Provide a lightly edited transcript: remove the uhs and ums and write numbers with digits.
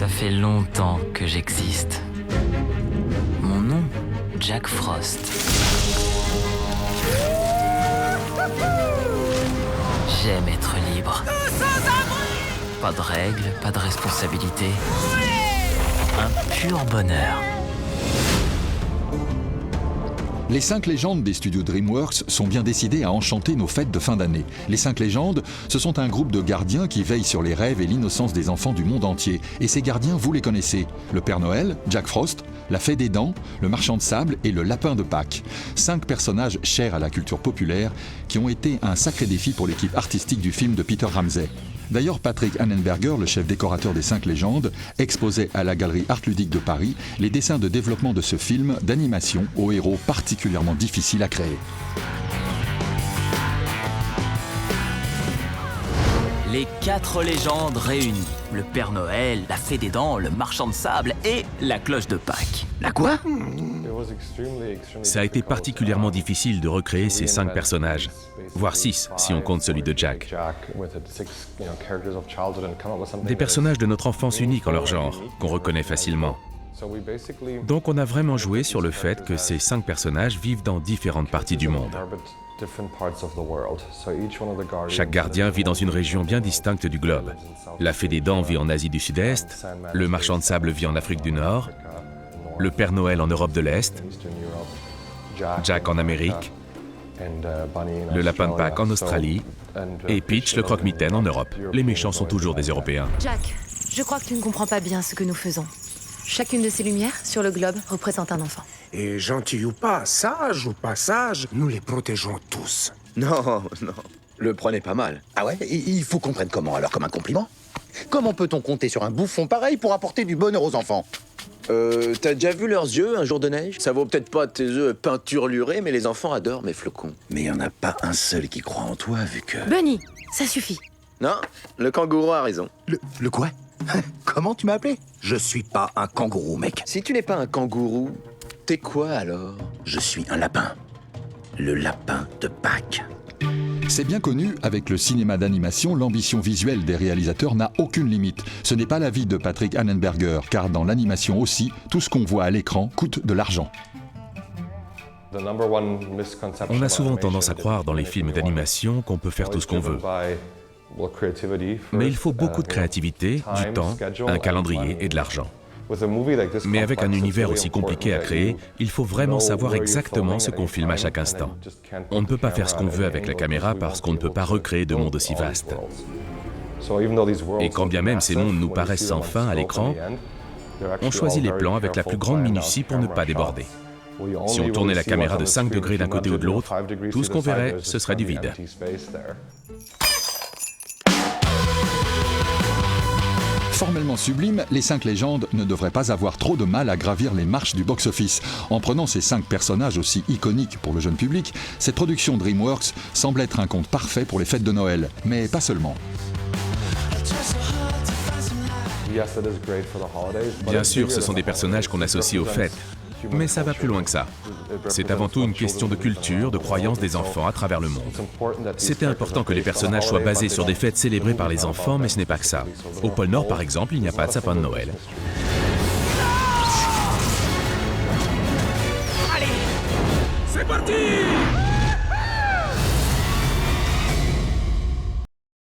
Ça fait longtemps que j'existe. Mon nom, Jack Frost. J'aime être libre. Pas de règles, pas de responsabilités. Un pur bonheur. Les 5 légendes des studios DreamWorks sont bien décidés à enchanter nos fêtes de fin d'année. Les 5 légendes, ce sont un groupe de gardiens qui veillent sur les rêves et l'innocence des enfants du monde entier. Et ces gardiens, vous les connaissez. Le Père Noël, Jack Frost, la Fée des Dents, le Marchand de Sable et le Lapin de Pâques. 5 personnages chers à la culture populaire qui ont été un sacré défi pour l'équipe artistique du film de Peter Ramsey. D'ailleurs, Patrick Annenberger, le chef décorateur des 5 légendes, exposait à la Galerie Art Ludique de Paris les dessins de développement de ce film d'animation aux héros particulièrement difficiles à créer. Les 4 légendes réunies. Le Père Noël, la Fée des Dents, le Marchand de Sable et la Cloche de Pâques. La quoi? Ça a été particulièrement difficile de recréer ces 5 personnages, voire 6 si on compte celui de Jack. Des personnages de notre enfance uniques en leur genre, qu'on reconnaît facilement. Donc on a vraiment joué sur le fait que ces 5 personnages vivent dans différentes parties du monde. Chaque gardien vit dans une région bien distincte du globe. La Fée des Dents vit en Asie du Sud-Est, le Marchand de Sable vit en Afrique du Nord, le Père Noël en Europe de l'Est, Jack en Amérique, le Lapin de Pâques en Australie et Peach le croque-mitaine en Europe. Les méchants sont toujours des Européens. Jack, je crois que tu ne comprends pas bien ce que nous faisons. Chacune de ces lumières sur le globe représente un enfant. Et gentil ou pas sage, nous les protégeons tous. Non, non. Le prenez pas mal. Ah ouais? Il faut qu'on prenne comment alors? Comme un compliment? Comment peut-on compter sur un bouffon pareil pour apporter du bonheur aux enfants? T'as déjà vu leurs yeux un jour de neige? Ça vaut peut-être pas tes œufs peinturlurés, mais les enfants adorent mes flocons. Mais y en a pas un seul qui croit en toi, vu que... Bunny, ça suffit. Non, le kangourou a raison. Le quoi? Comment tu m'as appelé? Je suis pas un kangourou, mec. Si tu n'es pas un kangourou, t'es quoi alors? Je suis un lapin. Le lapin de Pâques. C'est bien connu, avec le cinéma d'animation, l'ambition visuelle des réalisateurs n'a aucune limite. Ce n'est pas l'avis de Patrick Annenberger, car dans l'animation aussi, tout ce qu'on voit à l'écran coûte de l'argent. On a souvent tendance à croire dans les films d'animation qu'on peut faire tout ce qu'on veut. Mais il faut beaucoup de créativité, du temps, un calendrier et de l'argent. Mais avec un univers aussi compliqué à créer, il faut vraiment savoir exactement ce qu'on filme à chaque instant. On ne peut pas faire ce qu'on veut avec la caméra parce qu'on ne peut pas recréer de mondes aussi vastes. Et quand bien même ces mondes nous paraissent sans fin à l'écran, on choisit les plans avec la plus grande minutie pour ne pas déborder. Si on tournait la caméra de 5 degrés d'un côté ou de l'autre, tout ce qu'on verrait, ce serait du vide. Formellement sublime, les 5 légendes ne devraient pas avoir trop de mal à gravir les marches du box-office. En prenant ces 5 personnages aussi iconiques pour le jeune public, cette production DreamWorks semble être un conte parfait pour les fêtes de Noël. Mais pas seulement. Bien sûr, ce sont des personnages qu'on associe aux fêtes. Mais ça va plus loin que ça. C'est avant tout une question de culture, de croyances des enfants à travers le monde. C'était important que les personnages soient basés sur des fêtes célébrées par les enfants, mais ce n'est pas que ça. Au pôle Nord, par exemple, il n'y a pas de sapin de Noël.